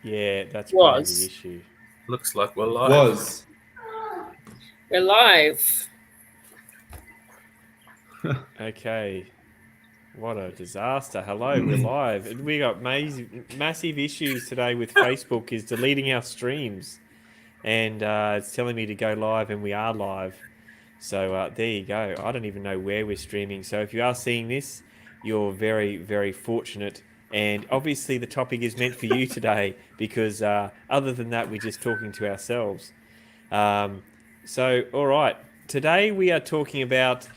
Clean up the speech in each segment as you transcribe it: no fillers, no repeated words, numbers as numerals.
Yeah, that's probably the Was. issue. Looks like we're live. Was. We're live. Okay. What a disaster. Hello, we're live. And we got massive issues today with Facebook is deleting our streams. And it's telling me to go live, and we are live. So there you go. I don't even know where we're streaming. So if you are seeing this, you're very, very fortunate. And obviously, the topic is meant for you today because other than that, we're just talking to ourselves. Um, all right. Today, we are talking about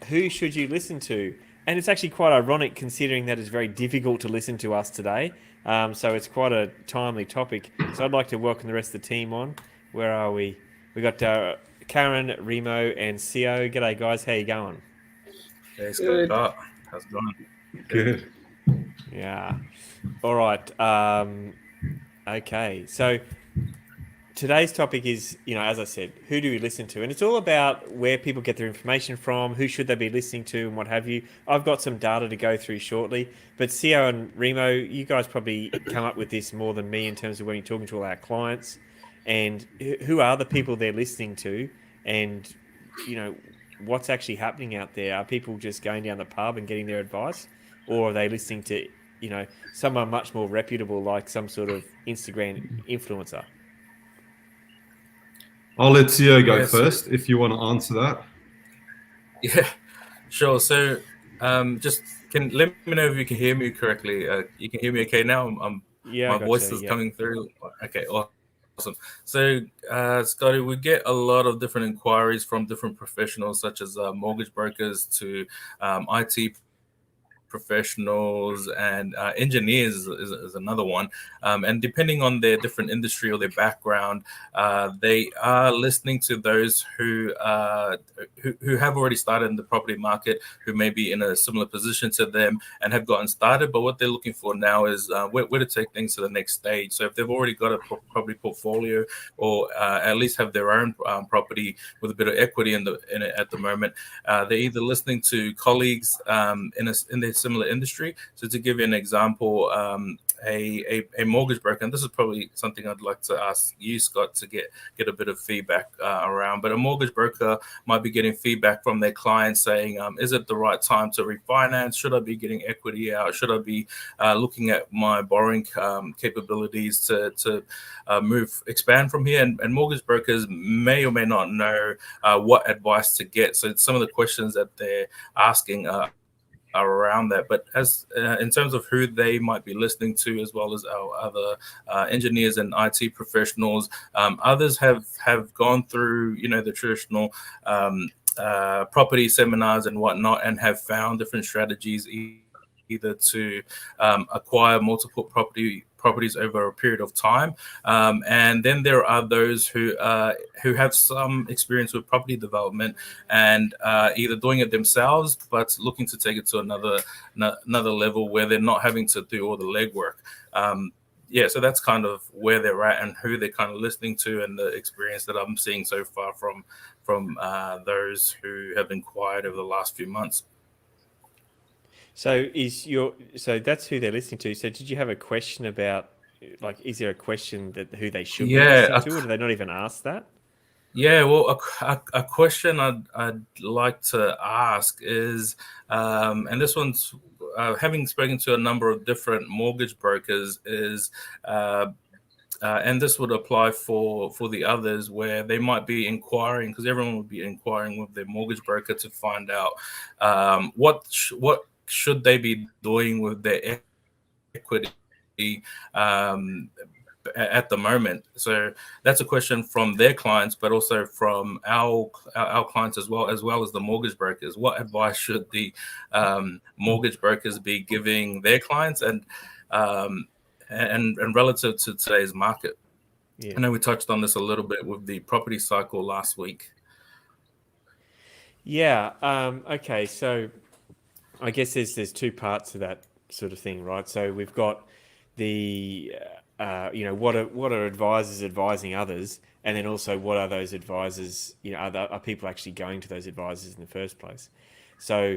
who should you listen to? And it's actually quite ironic considering that it's very difficult to listen to us today. So it's quite a timely topic. So I'd like to welcome the rest of the team on. Where are we? We got Karen, Remo, and Sio. G'day, guys. How you going? Hey, Good. Scott. How's it going? Good. Yeah. All right. Okay. So today's topic is, as I said, who do we listen to? And it's all about where people get their information from, who should they be listening to, and what have you. I've got some data to go through shortly. But Sio and Remo, you guys probably come up with this more than me in terms of when you're talking to all our clients. And who are the people they're listening to? And, what's actually happening out there? Are people just going down the pub and getting their advice? Or are they listening to, someone much more reputable like some sort of Instagram influencer? I'll let Theo go Yes. first if you want to answer that. Yeah, sure. So, just let me know if you can hear me correctly. You can hear me okay now. Yeah, My I got voice you. is Yeah. coming through. Okay, awesome. So, Scotty, we get a lot of different inquiries from different professionals, such as mortgage brokers to IT professionals and engineers is another one, and depending on their different industry or their background, they are listening to those who have already started in the property market, who may be in a similar position to them and have gotten started, but what they're looking for now is where to take things to the next stage. So if they've already got a property portfolio, or at least have their own property with a bit of equity in it at the moment, they're either listening to colleagues in their similar industry. So to give you an example, a mortgage broker, and this is probably something I'd like to ask you, Scott, to get a bit of feedback around. But a mortgage broker might be getting feedback from their clients saying, is it the right time to refinance? Should I be getting equity out? Should I be looking at my borrowing capabilities to expand from here? And mortgage brokers may or may not know what advice to get. So some of the questions that they're asking are around that. But as in terms of who they might be listening to, as well as our other engineers and IT professionals, others have gone through the traditional property seminars and whatnot, and have found different strategies either to acquire multiple properties over a period of time, and then there are those who have some experience with property development and either doing it themselves but looking to take it to another level where they're not having to do all the legwork. So that's kind of where they're at and who they're kind of listening to, and the experience that I'm seeing so far from those who have inquired over the last few months. So that's who they're listening to. So did you have a question about, like, is there a question that who they should be listening to, or do they not even ask that? Yeah, well, a question I'd like to ask is, and this one's having spoken to a number of different mortgage brokers, is and this would apply for the others, where they might be inquiring, because everyone would be inquiring with their mortgage broker to find out what should they be doing with their equity at the moment. So that's a question from their clients, but also from our clients as well as the mortgage brokers. What advice should the mortgage brokers be giving their clients, and relative to today's market? Yeah. I know we touched on this a little bit with the property cycle last week. Yeah. Okay. So I guess there's two parts to that sort of thing, right? So we've got the what are advisors advising others, and then also what are those advisors? Are people actually going to those advisors in the first place? So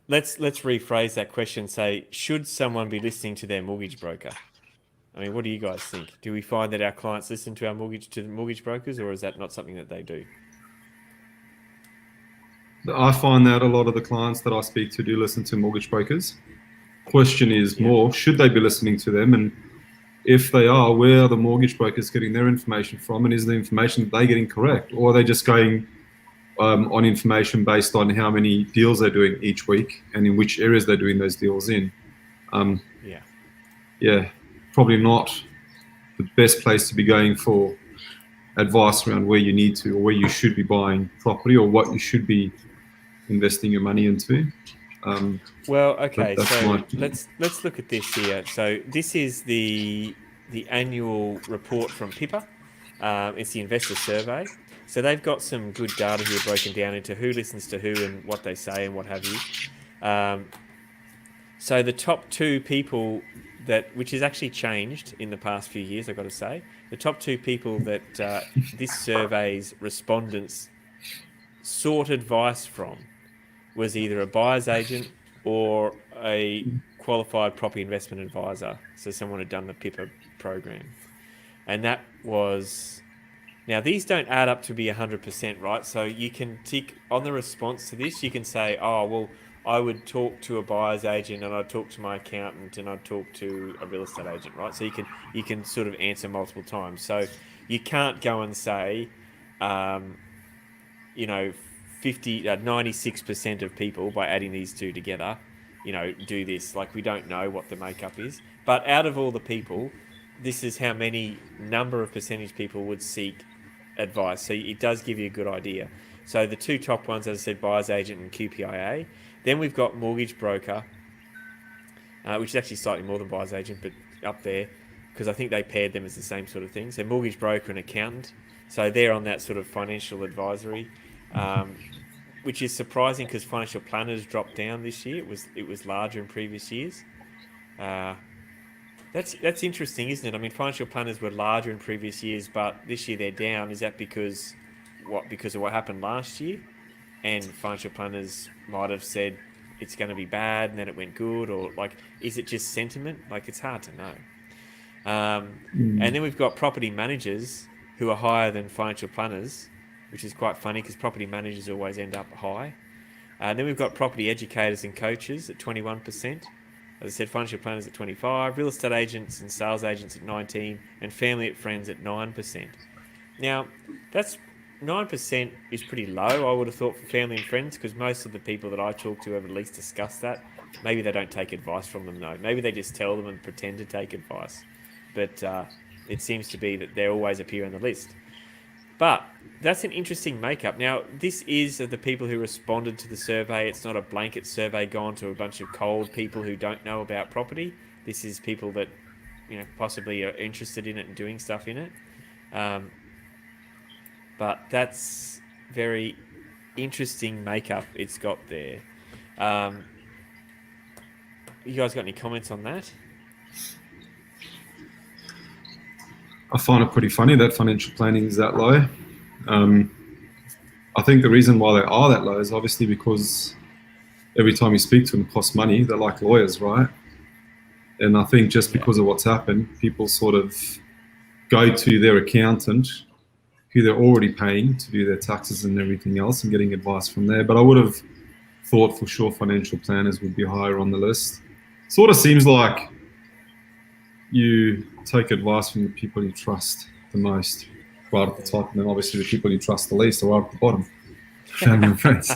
let's rephrase that question. Say, should someone be listening to their mortgage broker? I mean, what do you guys think? Do we find that our clients listen to the mortgage brokers, or is that not something that they do? I find that a lot of the clients that I speak to do listen to mortgage brokers. Question is more, should they be listening to them? And if they are, where are the mortgage brokers getting their information from? And is the information that they're getting correct? Or are they just going on information based on how many deals they're doing each week and in which areas they're doing those deals in? Yeah, probably not the best place to be going for advice around where you need to or where you should be buying property or what you should be investing your money into. Well, okay, so let's look at this here. So this is the annual report from Pippa. It's the investor survey. So they've got some good data here broken down into who listens to who and what they say and what have you. So the top two people which has actually changed in the past few years, I've got to say, the top two people that this survey's respondents sought advice from was either a buyer's agent or a qualified property investment advisor. So someone had done the PIPA program. And that was... Now, these don't add up to be 100%, right? So you can tick on the response to this, you can say, oh, well, I would talk to a buyer's agent and I'd talk to my accountant and I'd talk to a real estate agent, right? So you can sort of answer multiple times. So you can't go and say, 96% of people, by adding these two together, do this. Like, we don't know what the makeup is. But out of all the people, this is how many number of percentage people would seek advice. So it does give you a good idea. So the two top ones, as I said, buyer's agent and QPIA. Then we've got mortgage broker, which is actually slightly more than buyer's agent, but up there, because I think they paired them as the same sort of thing. So mortgage broker and accountant. So they're on that sort of financial advisory, which is surprising because financial planners dropped down this year. It was larger in previous years. That's interesting, isn't it? I mean, financial planners were larger in previous years, but this year they're down. Is that because of what happened last year? And financial planners might have said it's going to be bad and then it went good, or like, is it just sentiment? Like, it's hard to know. And then we've got property managers who are higher than financial planners, which is quite funny because property managers always end up high. And then we've got property educators and coaches at 21%. As I said, financial planners at 25%, real estate agents and sales agents at 19%, and family and friends at 9%. Now, that's 9% is pretty low, I would have thought, for family and friends, because most of the people that I talk to have at least discussed that. Maybe they don't take advice from them, though. Maybe they just tell them and pretend to take advice. But it seems to be that they always appear on the list. But that's an interesting makeup. Now, this is of the people who responded to the survey. It's not a blanket survey gone to a bunch of cold people who don't know about property. This is people that, possibly are interested in it and doing stuff in it. But that's very interesting makeup it's got there. You guys got any comments on that? I find it pretty funny that financial planning is that low. I think the reason why they are that low is obviously because every time you speak to them, it costs money. They're like lawyers, right? And I think just because of what's happened, people sort of go to their accountant, who they're already paying to do their taxes and everything else, and getting advice from there. But I would have thought for sure financial planners would be higher on the list. Sort of seems like you take advice from the people you trust the most, right at the top, and then obviously the people you trust the least are right at the bottom. Family and friends.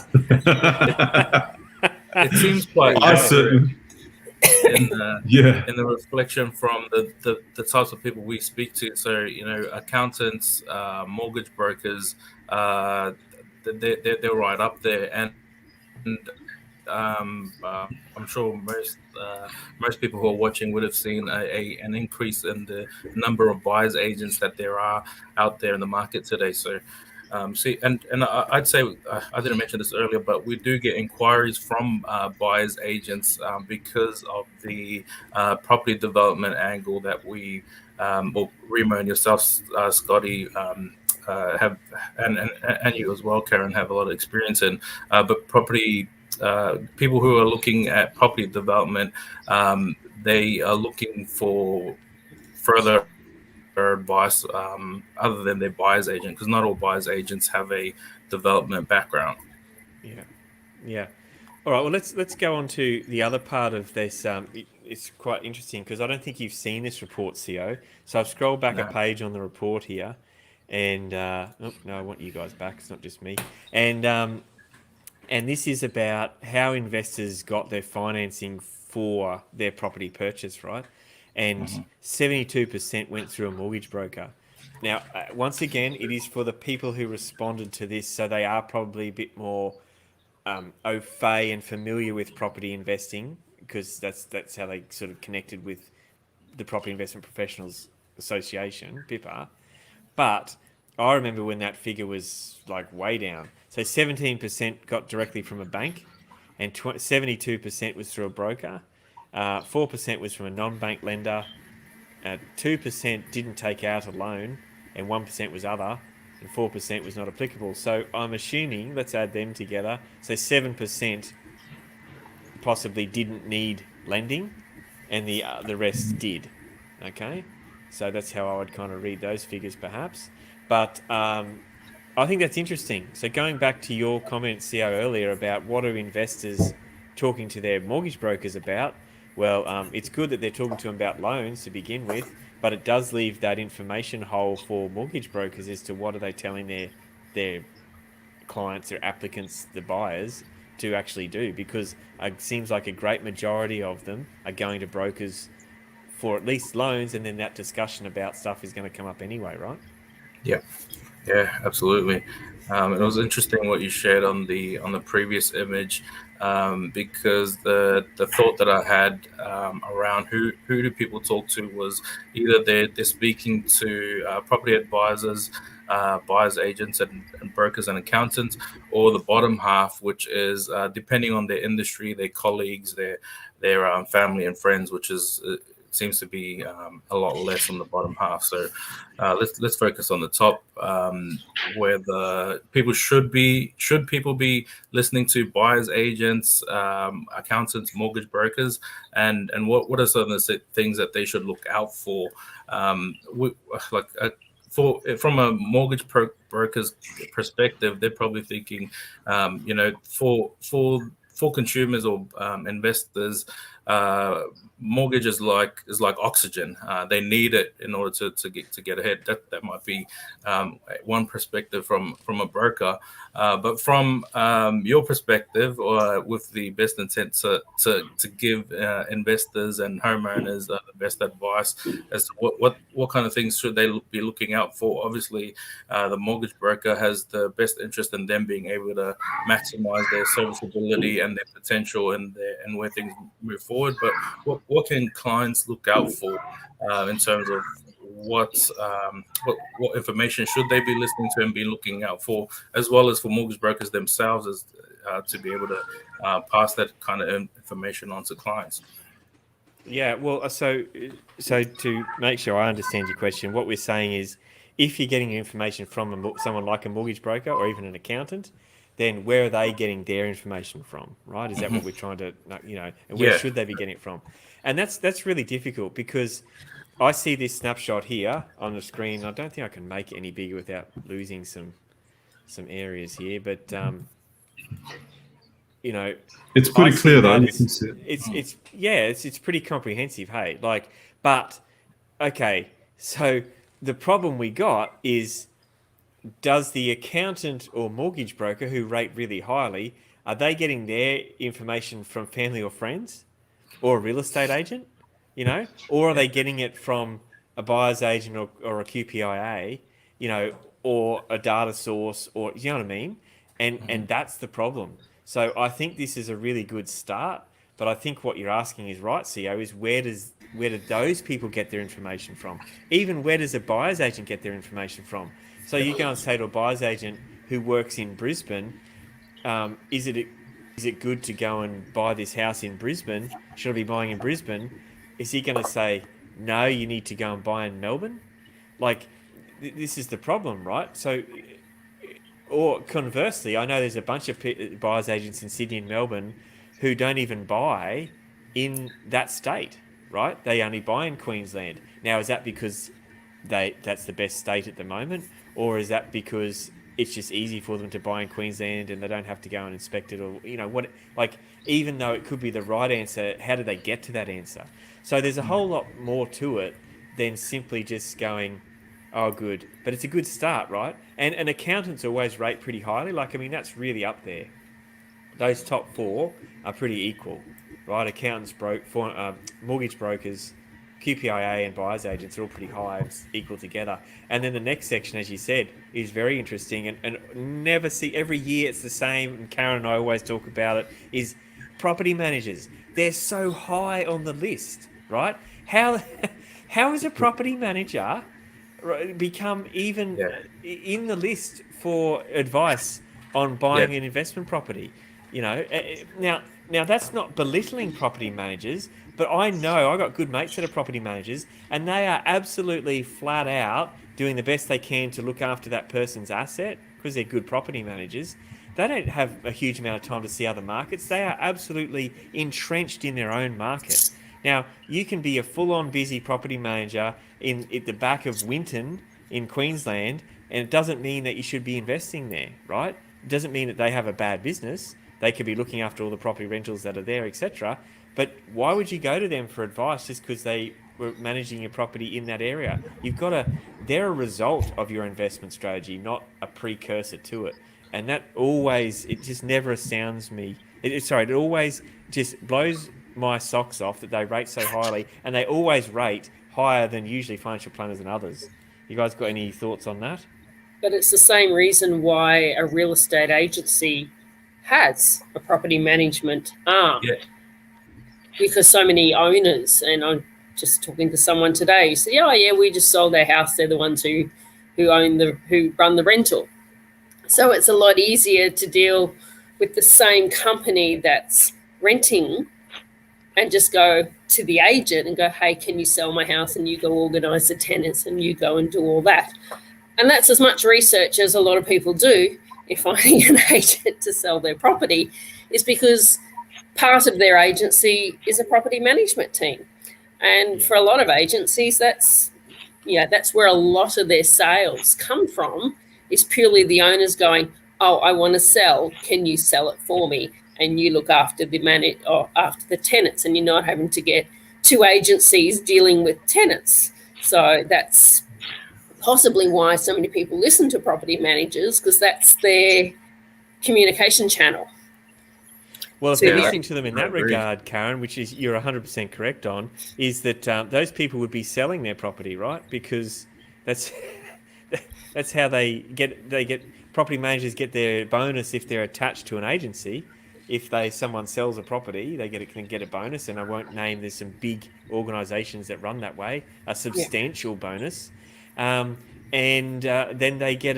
It seems quite certainly. in the reflection from the types of people we speak to. So, accountants, mortgage brokers, they're right up there, and I'm sure most people who are watching would have seen an increase in the number of buyers agents that there are out there in the market today. So, I'd say I didn't mention this earlier, but we do get inquiries from buyers agents because of the property development angle that we, Remo and yourself, Scotty, have, and you as well, Karen, have a lot of experience in. But property. People who are looking at property development, they are looking for further advice other than their buyer's agent, because not all buyer's agents have a development background. Yeah, yeah. All right. Well, let's go on to the other part of this. It's quite interesting because I don't think you've seen this report, CO. So I've scrolled back a No. page on the report here, and no, I want you guys back. It's not just me. And this is about how investors got their financing for their property purchase, right? And 72% went through a mortgage broker. Now, once again, it is for the people who responded to this, so they are probably a bit more au fait and familiar with property investing, because that's how they sort of connected with the Property Investment Professionals Association, PIPA. But I remember when that figure was like way down. So 17% got directly from a bank, and 72% was through a broker. 4% was from a non-bank lender. 2% didn't take out a loan, and 1% was other, and 4% was not applicable. So I'm assuming, let's add them together, so 7% possibly didn't need lending, and the rest did. Okay, so that's how I would kind of read those figures, perhaps. But I think that's interesting. So going back to your comment, CO, earlier about what are investors talking to their mortgage brokers about, well, it's good that they're talking to them about loans to begin with, but it does leave that information hole for mortgage brokers as to what are they telling their clients, their applicants, the buyers to actually do, because it seems like a great majority of them are going to brokers for at least loans, and then that discussion about stuff is going to come up anyway, right? Yeah, absolutely. It was interesting what you shared on the previous image, because the thought that I had around who do people talk to was either they're speaking to property advisors, buyers agents, and brokers and accountants, or the bottom half, which is depending on their industry, their colleagues, their family and friends, which is seems to be a lot less on the bottom half. So let's focus on the top, where the people should people be listening to buyers agents, accountants, mortgage brokers, and what are some of the things that they should look out for, from a mortgage broker's perspective. They're probably thinking, for consumers or investors, mortgage is like oxygen. They need it in order to get ahead. That might be one perspective from a broker, but from your perspective, or with the best intent to give investors and homeowners the best advice as to what kind of things should they be looking out for. Obviously, the mortgage broker has the best interest in them being able to maximize their serviceability and their potential and where things move forward. But what can clients look out for in terms of what information should they be listening to and be looking out for, as well as for mortgage brokers themselves, as to be able to pass that kind of information on to clients? Yeah, well, so to make sure I understand your question, what we're saying is, if you're getting information from someone like a mortgage broker or even an accountant, then where are they getting their information from, right? Is that what we're trying to, and where should they be getting it from? And that's really difficult, because I see this snapshot here on the screen. I don't think I can make it any bigger without losing some areas here, but It's pretty I clear see though. that You as- can see it. it's pretty comprehensive. Hey, but okay. So the problem we got is, does the accountant or mortgage broker who rate really highly, are they getting their information from family or friends, or a real estate agent, or are they getting it from a buyer's agent or a QPIA, or a data source, or you know what I mean? And that's the problem. So I think this is a really good start, but I think what you're asking is right, CO, is where do those people get their information from? Even where does a buyer's agent get their information from? So you go and say to a buyer's agent who works in Brisbane, is it good to go and buy this house in Brisbane? Should I be buying in Brisbane? Is he going to say, no, you need to go and buy in Melbourne? This is the problem, right? So, or conversely, I know there's a bunch of buyer's agents in Sydney and Melbourne who don't even buy in that state, right? They only buy in Queensland. Now, is that because that's the best state at the moment, or is that because it's just easy for them to buy in Queensland and they don't have to go and inspect it, or what? Like, even though it could be the right answer, how do they get to that answer? So there's a whole lot more to it than simply just going, oh, good. But it's a good start, right? And accountants always rate pretty highly. Like, I mean, that's really up there. Those top four are pretty equal, right? Accountants, mortgage brokers, QPIA and buyer's agents are all pretty high and equal together. And then the next section, as you said, is very interesting and never see, every year it's the same, and Karen and I always talk about it, is property managers. They're so high on the list, right? How is a property manager become even in the list for advice on buying an investment property? Now that's not belittling property managers, but I know I got good mates that are property managers, and they are absolutely flat out doing the best they can to look after that person's asset because they're good property managers. They don't have a huge amount of time to see other markets. They are absolutely entrenched in their own market. Now, you can be a full-on busy property manager at the back of Winton in Queensland, and it doesn't mean that you should be investing there, right? It doesn't mean that they have a bad business. They could be looking after all the property rentals that are there, etc. But why would you go to them for advice just because they were managing your property in that area? They're a result of your investment strategy, not a precursor to it. And that it just never astounds me. It always just blows my socks off that they rate so highly, and they always rate higher than usually financial planners and others. You guys got any thoughts on that? But it's the same reason why a real estate agency has a property management arm. Yeah. Because so many owners, and I'm just talking to someone today, who said, we just sold our house. They're the ones who run the rental. So it's a lot easier to deal with the same company that's renting and just go to the agent and go, hey, can you sell my house? And you go organise the tenants and you go and do all that. And that's as much research as a lot of people do in finding an agent to sell their property, is because part of their agency is a property management team. And for a lot of agencies, that's where a lot of their sales come from, is purely the owners going, oh, I want to sell. Can you sell it for me? And you look after after the tenants, and you're not having to get two agencies dealing with tenants. So that's possibly why so many people listen to property managers, because that's their communication channel. Well, if you're listening to them in that regard, Karen, which is you're 100% correct on, is that those people would be selling their property, right? Because that's how they get property managers get their bonus if they're attached to an agency. If someone sells a property, they can get a bonus, and I won't name. There's some big organisations that run that way, a substantial bonus, and then they get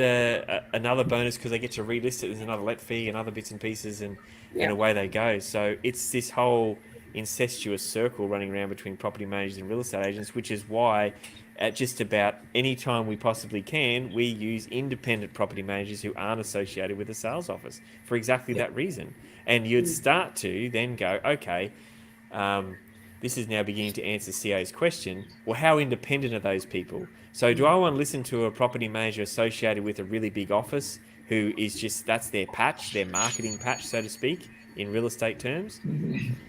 another bonus because they get to relist it. There's another let fee and other bits and pieces, and away they go. So it's this whole incestuous circle running around between property managers and real estate agents, which is why at just about any time we possibly can, we use independent property managers who aren't associated with a sales office for exactly that reason. And you'd start to then go, okay, this is now beginning to answer CA's question. Well, how independent are those people? So do I want to listen to a property manager associated with a really big office who is that's their patch, their marketing patch, so to speak, in real estate terms?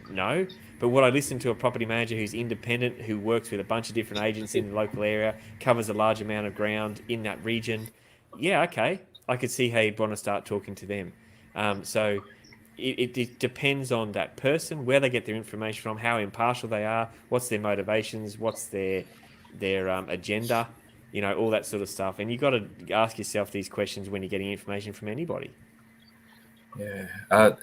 No. But would I listen to a property manager who's independent, who works with a bunch of different agents in the local area, covers a large amount of ground in that region? Yeah, okay. I could see how you'd want to start talking to them. So it depends on that person, where they get their information from, how impartial they are, what's their motivations, what's their agenda, all that sort of stuff. And you've got to ask yourself these questions when you're getting information from anybody. Yeah,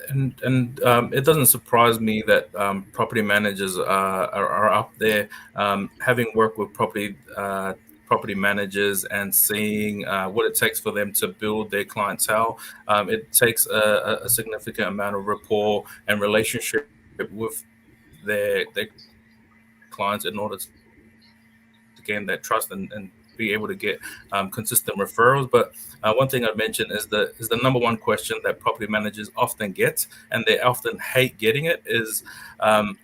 and it doesn't surprise me that property managers are up there. Having worked with property managers and seeing what it takes for them to build their clientele, it takes a significant amount of rapport and relationship with their clients in order to gain that trust and be able to get consistent referrals. But one thing I'd mention is the number one question that property managers often get, and they often hate getting it, is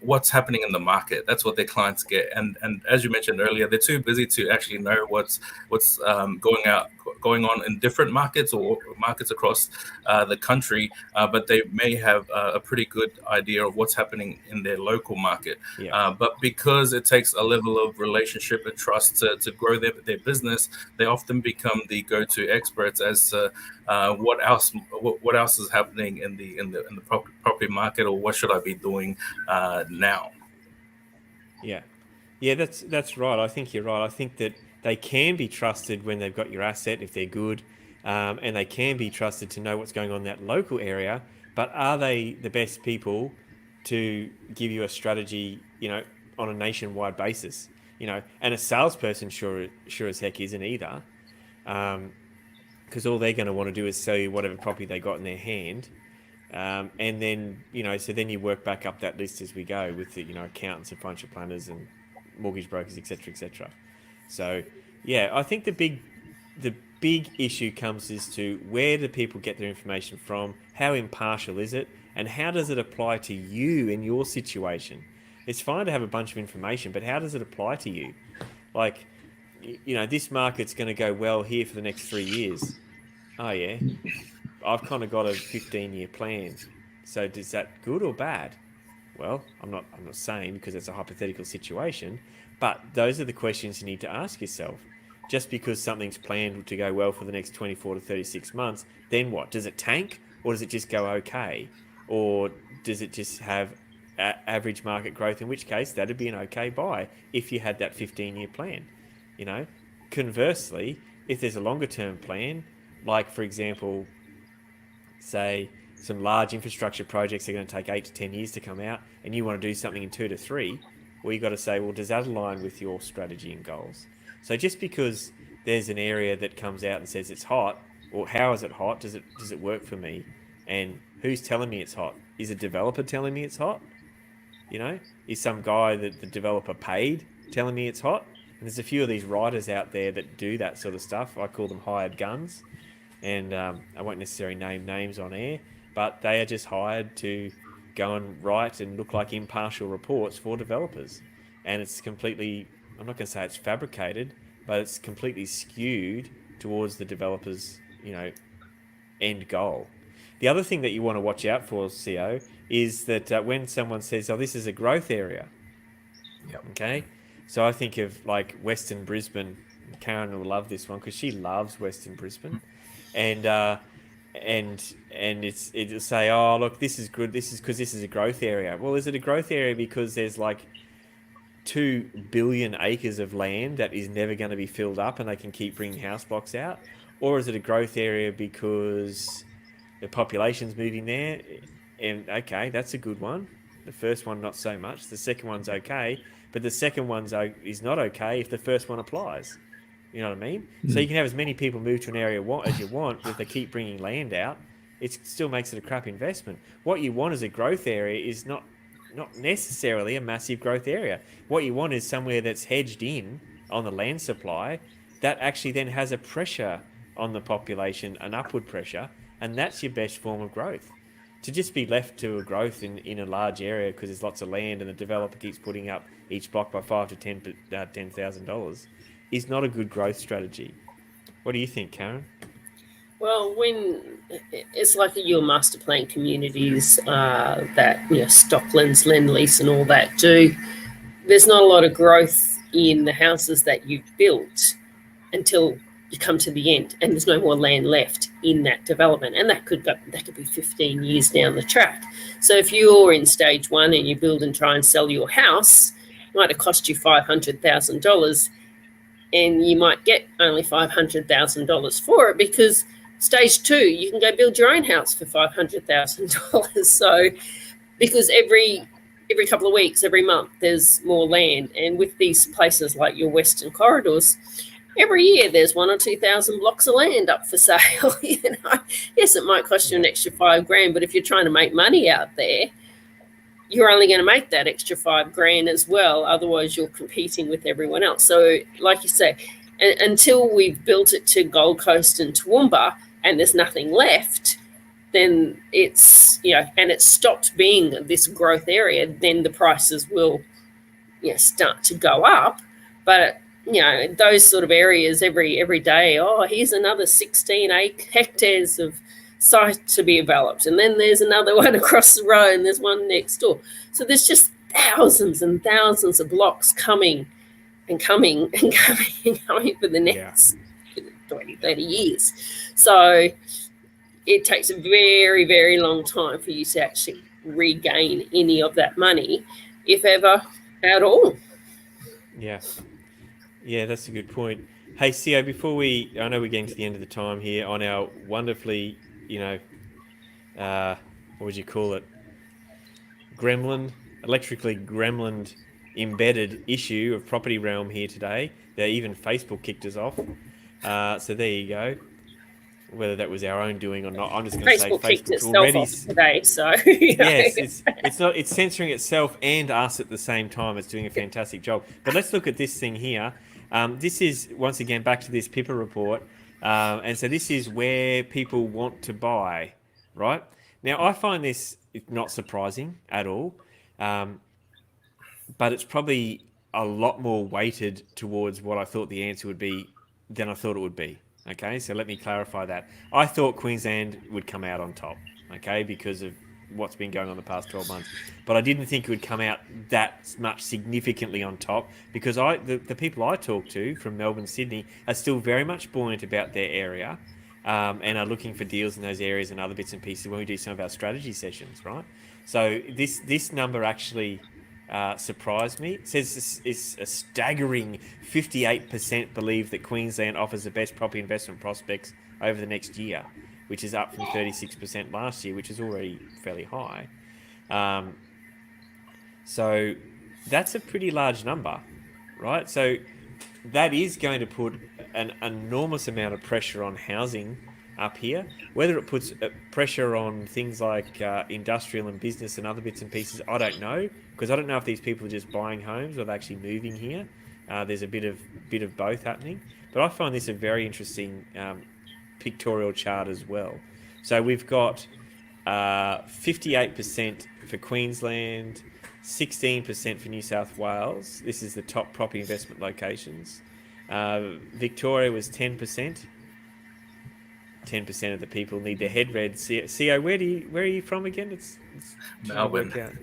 what's happening in the market. That's what their clients get, and as you mentioned earlier, they're too busy to actually know what's going on in different markets or markets across the country, but they may have a pretty good idea of what's happening in their local market. But because it takes a level of relationship and trust to grow their business, they often become the go-to experts as to what else is happening in the property market, or what should I be doing now. Yeah, that's right. I think you're right. I think that they can be trusted when they've got your asset if they're good, and they can be trusted to know what's going on in that local area. But are they the best people to give you a strategy, on a nationwide basis? And a salesperson sure as heck isn't either, because all they're going to want to do is sell you whatever property they got in their hand. And then, so then you work back up that list as we go with the, accountants and financial planners and mortgage brokers, etc., etc. So, yeah, I think the big issue comes as to where do people get their information from, how impartial is it, and how does it apply to you in your situation? It's fine to have a bunch of information, but how does it apply to you? Like, this market's going to go well here for the next 3 years. Oh, yeah. I've kind of got a 15-year plan. So is that good or bad? Well, I'm not saying, because it's a hypothetical situation, but those are the questions you need to ask yourself. Just because something's planned to go well for the next 24 to 36 months, then what? Does it tank, or does it just go okay? Or does it just have average market growth, in which case that'd be an okay buy if you had that 15-year plan? Conversely, if there's a longer term plan, like, for example, say some large infrastructure projects are going to take 8 to 10 years to come out, and you want to do something in 2 to 3, well, you've got to say, well, does that align with your strategy and goals? So just because there's an area that comes out and says it's hot, or how is it hot? Does it work for me? And who's telling me it's hot? Is a developer telling me it's hot? Is some guy that the developer paid telling me it's hot? And there's a few of these writers out there that do that sort of stuff. I call them hired guns. And I won't necessarily name names on air, but they are just hired to go and write and look like impartial reports for developers. And it's completely, I'm not going to say it's fabricated, but it's completely skewed towards the developer's, end goal. The other thing that you want to watch out for, CO, is that when someone says, oh, this is a growth area. Yep. Okay. So I think of like Western Brisbane. Karen will love this one because she loves Western Brisbane. And it'll say, oh, look, this is good. This is because this is a growth area. Well, is it a growth area because there's like 2 billion acres of land that is never going to be filled up and they can keep bringing house blocks out? Or is it a growth area because the population's moving there? And okay, that's a good one. The first one, not so much. The second one's okay, but the second one's is not okay if the first one applies. You know what I mean? So you can have as many people move to an area as you want, but if they keep bringing land out, it still makes it a crap investment. What you want as a growth area is not necessarily a massive growth area. What you want is somewhere that's hedged in on the land supply that actually then has a pressure on the population, an upward pressure, and that's your best form of growth. To just be left to a growth in a large area because there's lots of land and the developer keeps putting up each block by $5,000 to $10,000 is not a good growth strategy. What do you think, Karen? Well, when it's like your master plan communities that Stocklands, Lend-Lease and all that do, there's not a lot of growth in the houses that you've built until you come to the end and there's no more land left in that development, and that could be 15 years down the track. So if you're in stage 1 and you build and try and sell your house, it might have cost you $500,000 and you might get only $500,000 for it because stage 2 you can go build your own house for $500,000. So because every couple of weeks, every month, there's more land, and with these places like your Western corridors, every year there's 1,000 or 2,000 blocks of land up for sale. Yes, it might cost you an extra $5,000, but if you're trying to make money out there, you're only going to make that extra $5,000 as well. Otherwise, you're competing with everyone else. So, like you say, until we've built it to Gold Coast and Toowoomba and there's nothing left, then it's, and it's stopped being this growth area, then the prices will, start to go up. But, those sort of areas every day, here's another 16 hectares of site to be developed. And then there's another one across the road and there's one next door. So there's just thousands and thousands of blocks coming and coming and coming and coming for the next 20, 30 years. So it takes a very, very long time for you to actually regain any of that money, if ever at all. Yeah. Yeah, that's a good point. Hey, Co, I know we're getting to the end of the time here on our wonderfully, what would you call it? Electrically gremlin embedded issue of Property Realm here today. Even Facebook kicked us off. So there you go. Whether that was our own doing or not, I'm just going to say Facebook kicked Facebook's itself already off today. So yes, it's censoring itself and us at the same time. It's doing a fantastic job. But let's look at this thing here. This is once again back to this Pippa report, and so this is where people want to buy, right? Now I find this not surprising at all, but it's probably a lot more weighted towards what I thought the answer would be than I thought it would be. Okay, so let me clarify that. I thought Queensland would come out on top, okay, because of what's been going on the past 12 months. But I didn't think it would come out that much significantly on top, because the people I talk to from Melbourne, Sydney are still very much buoyant about their area, and are looking for deals in those areas and other bits and pieces when we do some of our strategy sessions, right? So this number actually surprised me. It says it's a staggering 58% believe that Queensland offers the best property investment prospects over the next year, which is up from 36% last year, which is already fairly high. So that's a pretty large number, right? So that is going to put an enormous amount of pressure on housing up here. Whether it puts pressure on things like industrial and business and other bits and pieces, I don't know, because I don't know if these people are just buying homes or they're actually moving here. There's a bit of both happening, but I find this a very interesting pictorial chart as well. So we've got 58% for Queensland, 16% for New South Wales. This is the top property investment locations. Victoria was 10%. 10% of the people need their head read. Co, where are you from again? It's Melbourne.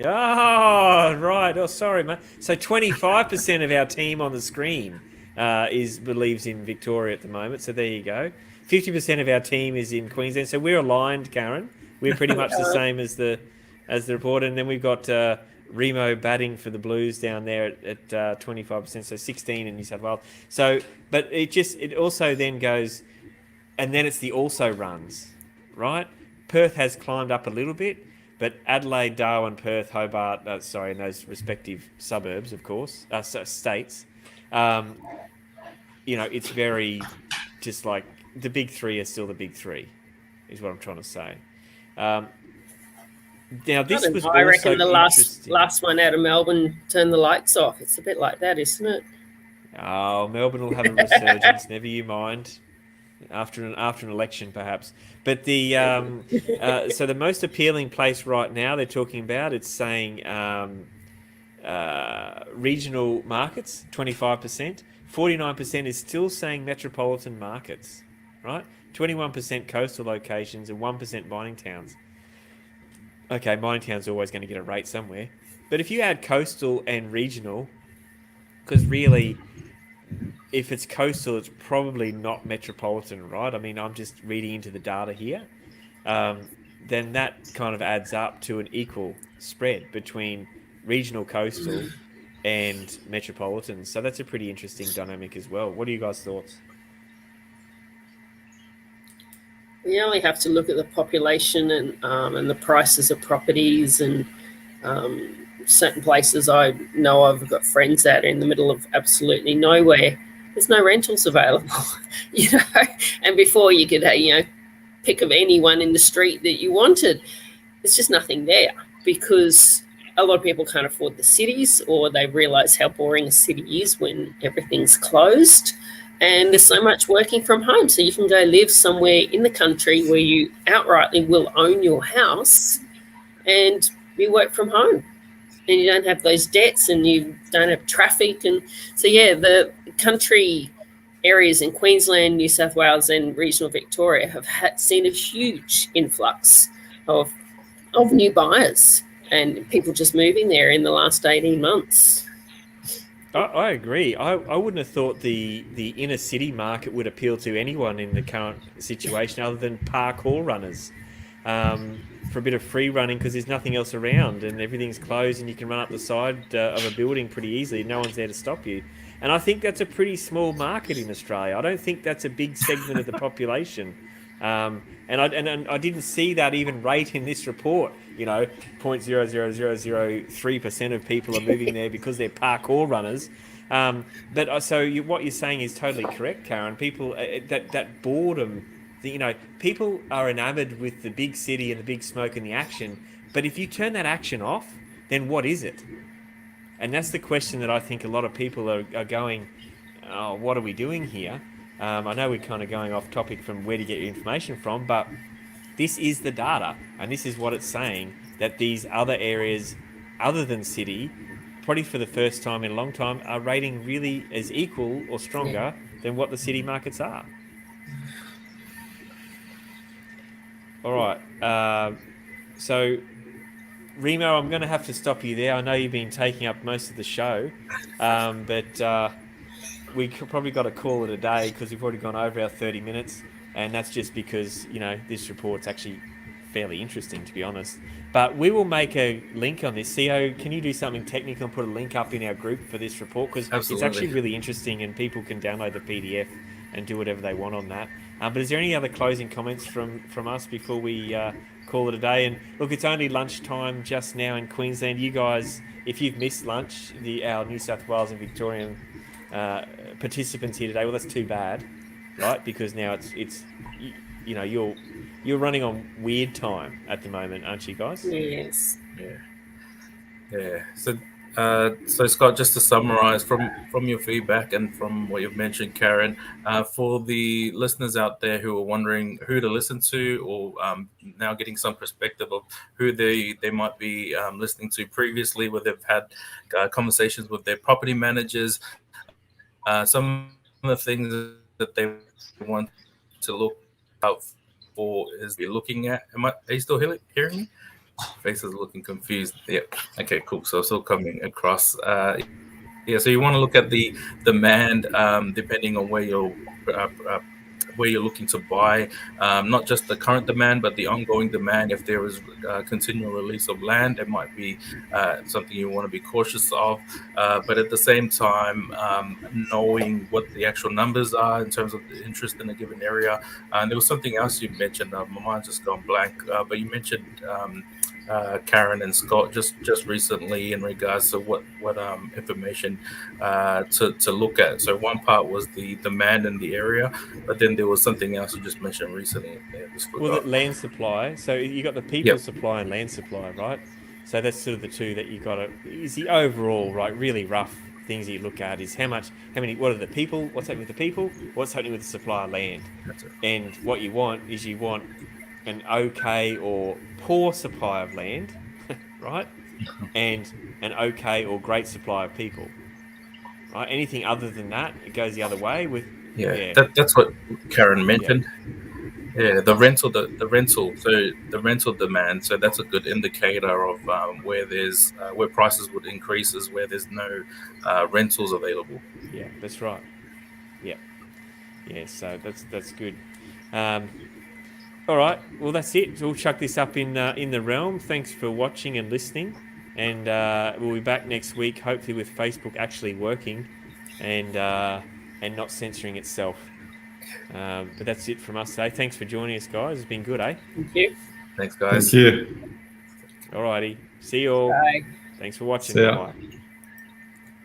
Oh, right. Oh, sorry, mate. So 25% of our team on the screen believes in Victoria at the moment. So there you go. 50% of our team is in Queensland. So we're aligned, Karen. We're pretty much the same as the report. And then we've got Remo batting for the Blues down there at 25%. So 16 in New South Wales. So, but it also then goes. And then it's the also runs, right? Perth has climbed up a little bit, but Adelaide, Darwin, Perth, Hobart, in those respective suburbs, of course, states, it's very just like the big three are still the big three, is what I'm trying to say. Now, this was I reckon the interesting. last one out of Melbourne turned the lights off. It's a bit like that, isn't it? Oh, Melbourne will have a resurgence, never you mind. After an election, perhaps. But the so the most appealing place right now they're talking about, it's saying regional markets, 25%. 49% is still saying metropolitan markets, right? 21% coastal locations and 1% mining towns. Okay, mining towns are always going to get a rate somewhere. But if you add coastal and regional, because really, if it's coastal, it's probably not metropolitan, right? I mean, I'm just reading into the data here. Then that kind of adds up to an equal spread between regional, coastal, and metropolitan. So that's a pretty interesting dynamic as well. What are you guys' thoughts? We only have to look at the population and the prices of properties and certain places I know I've got friends that are in the middle of absolutely nowhere. There's no rentals available, and before you could, pick of anyone in the street that you wanted, there's just nothing there because a lot of people can't afford the cities, or they realise how boring a city is when everything's closed. And there's so much working from home. So you can go live somewhere in the country where you outrightly will own your house and you work from home. And you don't have those debts and you don't have traffic. And so, yeah, the country areas in Queensland, New South Wales and regional Victoria have seen a huge influx of new buyers and people just moving there in the last 18 months. I agree. I wouldn't have thought the inner city market would appeal to anyone in the current situation other than parkour runners for a bit of free running, because there's nothing else around and everything's closed and you can run up the side of a building pretty easily. No one's there to stop you. And I think that's a pretty small market in Australia. I don't think that's a big segment of the population. And I didn't see that even rate in this report. 0.00003% of people are moving there because they're parkour runners. What you're saying is totally correct, Karen. People that boredom. People are enamored with the big city and the big smoke and the action. But if you turn that action off, then what is it? And that's the question that I think a lot of people are going, oh, what are we doing here? I know we're kind of going off topic from where to get your information from, but this is the data, and this is what it's saying, that these other areas, other than city, probably for the first time in a long time, are rating really as equal or stronger than what the city markets are. All right. So, Remo, I'm going to have to stop you there. I know you've been taking up most of the show, but we probably got to call it a day because we've already gone over our 30 minutes, and that's just because, this report's actually fairly interesting, to be honest. But we will make a link on this. CEO, can you do something technical and put a link up in our group for this report? Because it's actually really interesting and people can download the PDF and do whatever they want on that. But is there any other closing comments from us before we call it a day? And look, it's only lunchtime just now in Queensland. You guys, if you've missed lunch, our New South Wales and Victorian participants here today, well, that's too bad, right? Because now it's you're running on weird time at the moment, aren't you guys? Yes. Yeah. So Scott, just to summarize from your feedback and from what you've mentioned, Karen, for the listeners out there who are wondering who to listen to, or now getting some perspective of who they might be listening to previously, where they've had conversations with their property managers, some of the things that they want to look out for is be looking at. Are you still hearing me? Face is looking confused. Yeah. Okay, cool. So still coming across. So you want to look at the demand, depending on where you're looking to buy, not just the current demand, but the ongoing demand. If there is continual release of land, it might be something you want to be cautious of. But at the same time, knowing what the actual numbers are in terms of the interest in a given area. And there was something else you mentioned. My mind's just gone blank. But you mentioned Karen and Scott just recently in regards to what information to look at. So one part was the demand in the area, but then there was something else you just mentioned recently. Well, the land supply. So you got the people supply and land supply, right? So that's sort of the two that you got to. Is the overall right? Really rough things that you look at is what are the people? What's happening with the people? What's happening with the supply of land? That's it. And what you want is an okay or poor supply of land, right? And an okay or great supply of people, right? Anything other than that, it goes the other way. That's what Karen mentioned. Yeah, the rental, so the rental demand. So that's a good indicator of where prices would increase, is where there's no rentals available. Yeah, that's right. Yeah. So that's good. All right, well, that's it. We'll chuck this up in the realm. Thanks for watching and listening, and we'll be back next week, hopefully with Facebook actually working and not censoring itself. But that's it from us today. Thanks for joining us, guys. It's been good, eh? Thank you. Thanks, guys. Thank you. All righty. See you all. Bye. Thanks for watching. See ya. Bye.